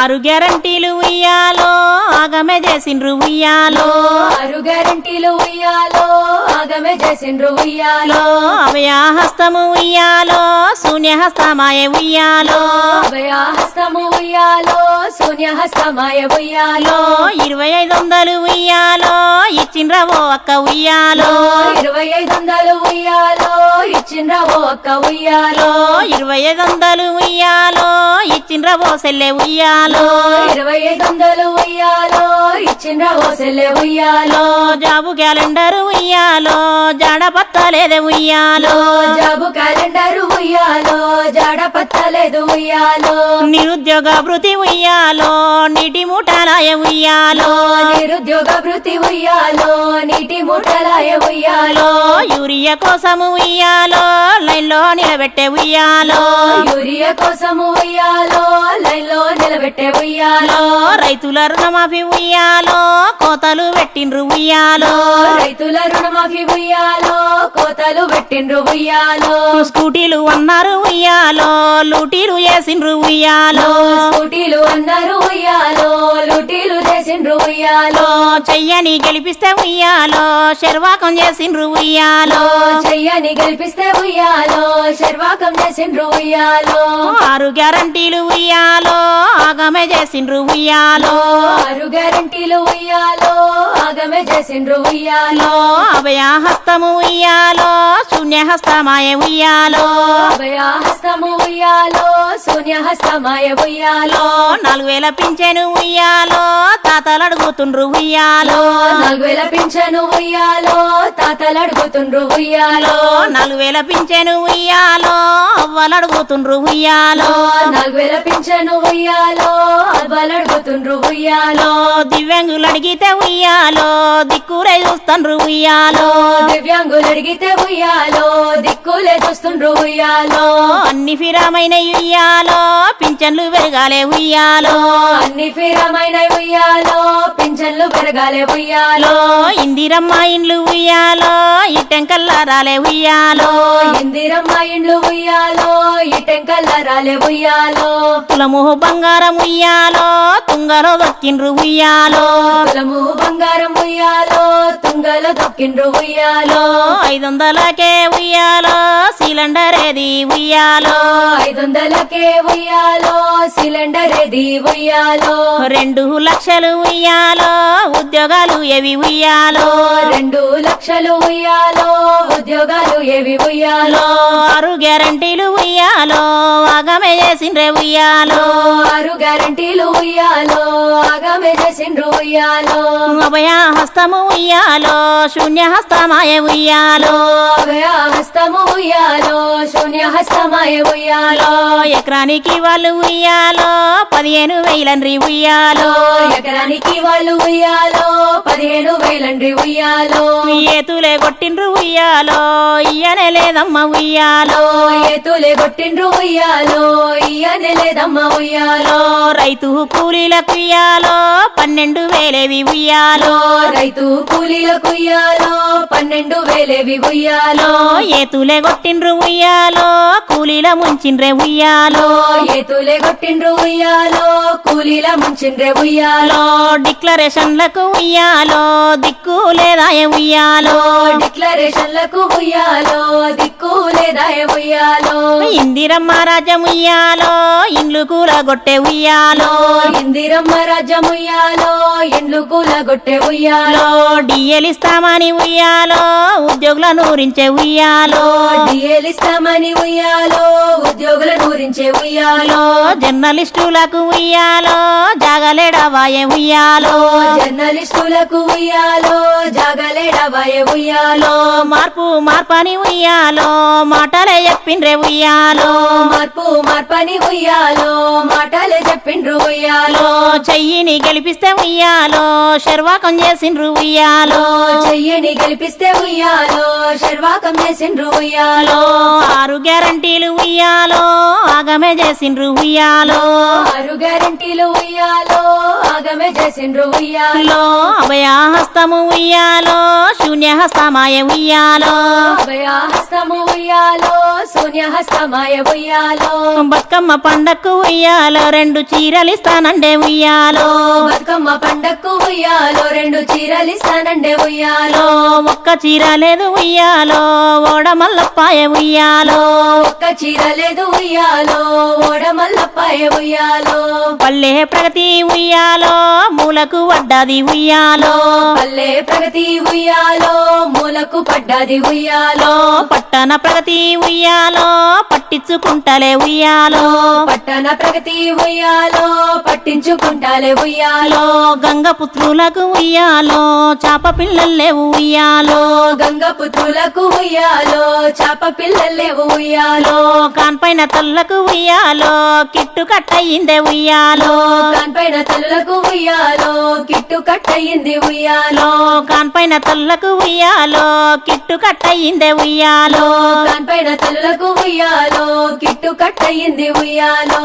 ఆరు గ్యారంటీలు ఉయ్యాలో ఆగమే చేసిండ్రు ఉయ్యాలో ఆరు గ్యారంటీలు ఉయ్యాలో ఆగమే చేసిండ్రు ఉయ్యాలో అభయహస్తము ఉయ్యాలో శూన్యహస్తమాయ ఉయ్యాలో అభయహస్తము ఉయ్యాలో శూన్యహస్తమాయ ఉయ్యాలో 2500 ఉయ్యాలో ఇచ్చిండ్రవో అక్క ఉయ్యాలో 2500 ఉయ్యాలో ఇచ్చిండ్రవో అక్క ఉయ్యాలో 2500 ఉయ్యాలో ఇచ్చిండ్రవో సెల్లె ఉయ్యాలో 2500 ఉయ్యాలో ఇచ్చిండ్రవో సెల్లె ఉయ్యాలో జాబు క్యాలెండర్ ఉయ్యాలో జాడ పత్తలేదే ఉయ్యాలో జాబు క్యాలెండర్ ఉయ్యాలో జాడ పత్తలేదు ఉయ్యాలో నిరుద్యోగ భృతి ఉయ్యాలో నీటి మూటలాయ ఉయ్యాలో నిరుద్యోగ భృతి ఉయ్యాలో నీటి మూటలాయ ఉయ్యాలో యూరియా కోసము ఉయ్యాలో లైన్లో నిలబెట్టే ఉయ్యాలో యూరియా కోసము ఉయ్యాలో లైన్లో నిలబెట్టే ఉయ్యాలో రైతుల రుణమాఫీ ఉయ్యాలో కోతలు పెట్టిండ్రు ఉయ్యాలో రైతుల రుణమాఫీ ఉయ్యాలో కోతలు పెట్టిండ్రు ఉయ్యాలో స్కూటీలు అన్నారు ఉయ్యాలో లూటీలు వేసిండ్రు ఉయ్యాలో స్కూటీలు అన్నారు ఉయ్యాలో లూటీలు చేసిండ్రు ఉయ్యాలో చెయ్యని గెలిపిస్తే ఉయ్యాలో శర్వాకం చేసిండ్రు ఉయ్యాలో చెయ్యని గెలిపిస్తే ఉయ్యాలో శర్వాకం చేసిండ్రు ఉయ్యాలో ఆరు గ్యారంటీలు ఉయ్యాలో ఆగమే చేసిండ్రు ఉయ్యాలో ఆరు గ్యారంటీలు ఉయ్యాలో ఆగమే చేసిండ్రు ఉయ్యాలో అభయహస్తము ఉయ్యాలో శూన్యహస్తమాయ ఉయ్యాలో అభయహస్తము ఉయ్యాలో శూన్యహస్తమాయ ఉయ్యాలో 4000 పింఛను ఉయ్యాలో తాతలు అడుగుతుండ్రు ఉయ్యాలో 4000 పింఛను ఉయ్యాలో తాతలు అడుగుతుండ్రు ఉయ్యాలో 4000 పింఛను ఉయ్యాలో అవ్వలు అడుగుతుండ్రు ఉయ్యాలో 4000 పింఛను ఉయ్యాలో అవ్వలు అడుగుతుండ్రు ఉయ్యాలో దివ్యాంగులు అడిగితే ఉయ్యాలో దిక్కులే చూస్తుండ్రు ఉయ్యాలో దివ్యాంగులు అడిగితే ఉయ్యాలో దిక్కులే చూస్తుండ్రు ఉయ్యాలో అన్ని ఫిరామైన ఉయ్యాలో పింఛన్లు పెరగాలే ఉయ్యాలో అన్ని ఫిరమైన ఉయ్యాలో పింఛన్లు పెరగాలే ఉయ్యాలో ఇందిరమ్మ ఇండ్లు ఉయ్యాలో ఇటెంకల్లా రాలే ఉయ్యాలో ఇందిరమ్మ ఇండ్లు ఉయ్యాలో ఇటెంకల్లా రాలే ఉయ్యాలో కులము బంగారం ఉయ్యాలో తుంగలో దొక్కిండ్రు ఉయ్యాలో కులము బంగారం ఉయ్యాలో తుంగలో దొక్కిండ్రు ఉయ్యాలో 500కే ఉయ్యాలో సిలిండర్ ఏది ఉయ్యాలో 500కే ఉయ్యాలో సిలిండర్ ఏది ఉయ్యాలో 2 లక్షలు ఉయ్యాలో ఉద్యోగాలు ఏవి ఉయ్యాలో 2 లక్షలు ఉయ్యాలో ఉద్యోగాలు ఏవి ఉయ్యాలో ఆరు గ్యారంటీలు ఉయ్యాలో ఆగమే చేసిండ్రే ఉయ్యాలో ఆరు గ్యారంటీలు ఉయ్యాలో ఆగమే చేసిండ్రు ఉయ్యాలో అభయహస్తము ఉయ్యాలో శూన్యహస్తమాయ ఉయ్యాలో అభయహస్తము ఉయ్యాలో శూన్యహస్తమాయ ఉయ్యాలో ఎకరానికి వాళ్ళు ఉయ్యాలో 15,000 ఉయ్యాలో ఎకరానికి వాళ్ళు ఉయ్యాలో 15,000 ఉయ్యాలో ఏతులే కొట్టిండ్రు ఉయ్యాలో ఇయ్యనే లేదమ్మ ఉయ్యాలో ఏతులే కొట్టిండ్రు ఉయ్యాలో ఇయ్యనే లేదమ్మ ఉయ్యాలో రైతు కూలీలకు ఉయ్యాలో 12,000 ఉయ్యాలో రైతు కూలీలకు ఉయ్యాలో 12,000 ఉయ్యాలో ఏతులే కొట్టిండ్రు ఉయ్యాలో కూలీల ముంచిండ్రే ఉయ్యాలో ఏతులే కొట్టిండ్రు ఉయ్యాలో కూలీల ముంచిండ్రే ఉయ్యాలో డిక్లరేషన్లకు ఉయ్యాలో దిక్కు లేదాయ ఉయ్యాలో డిక్లరేషన్లకు ఉయ్యాలో దిక్కు లేదాయ ఉయ్యాలో ఇందిరమ్మ రాజ్యం ఉయ్యాలో ఇండ్లు కూలగొట్టే ఉయ్యాలో ఇందిరమ్మ రాజ్యం ఉయ్యాలో ఇండ్లు కూలగొట్టే ఉయ్యాలో డిఎల్ ఇస్తామని ఉయ్యాలో ఉద్యోగుల నూరించే ఉయ్యాలో డిఎలిస్తామని ఉయ్యాలో ఉద్యోగుల నూరించే ఉయ్యాలో జర్నలిస్టులకు ఉయ్యాలో జాగలేడవాయ ఉయ్యాలో జర్నలిస్టులకు ఉయ్యాలో జాగలేడవాయ ఉయ్యాలో మార్పని ఉయ్యాలో మాటలే చెప్పిండ్రే ఉయ్యాలో మార్పని ఉయ్యాలో మాటలే చెప్పిండ్రు ఉయ్యాలో చెయ్యిని గెలిపిస్తే ఉయ్యాలో శర్వాకం చేసిండ్రు ఉయ్యాలో చెయ్యని గెలిపిస్తే ఉయ్యాలో శర్వాకం చేసిండ్రు ఉయ్యాలో ఆరు గ్యారంటీలు ఉయ్యాలో ఆగమే చేసిండ్రు ఉయ్యాలో ఆరు గ్యారెంటీలు ఉయ్యాలో ఆగమే చేసిండ్రు ఉయ్యాలో అభయహస్తము ఉయ్యాలో శూన్యహస్తమాయ ఉయ్యాలో అభయహస్తము ఉయ్యాలో శూన్యహస్తమాయ ఉయ్యాలో బతుకమ్మ పండక్కు ఉయ్యాలో 2 చీరలిస్తానండే ఉయ్యాలో బతుకమ్మ పండక్కు ఉయ్యాలో 2 చీరలిస్తానండే ఉయ్యాలో ఒక్క చీర లేదు ఉయ్యాలో ఓడమల్లపాయ ఉయ్యాలో ఒక్క చీర లేదు ఉయ్యాలో ఓడమల్లపాయ ఉయ్యాలో పల్లె ప్రగతి ఉయ్యాలో మూలకు వడ్డది ఉయ్యాలో పల్లె ప్రగతి ఉయ్యాలో మూలకు పడ్డది ఉయ్యాలో పట్టణ ప్రగతి ఉయ్యాలో పట్టించుకుంటలే ఉయ్యాలో పట్టణ ప్రగతి ఉయ్యాలో పట్టించుకుంటాలే ఉయ్యాలో గంగపుత్రులకు ఉయ్యాలో చాప పిల్లలేవు ఉయ్యాలో గంగపుత్రులకు ఉయ్యాలో చాప పిల్లలేవు ఉయ్యాలో కాన్పైన తల్లకు ఉయ్యాలో కిట్టు కట్టయిందే ఉయ్యాలో కాన్పైన తల్లులకు ఉయ్యాలో కిట్టు కట్టయింది ఉయ్యాలో కాన్పైన తల్లకు ఉయ్యాలో కిట్టు కట్టయిందే ఉయ్యాలో కాన్పైన తల్లులకు ఉయ్యాలో కిట్టు కట్టయింది ఉయ్యాలో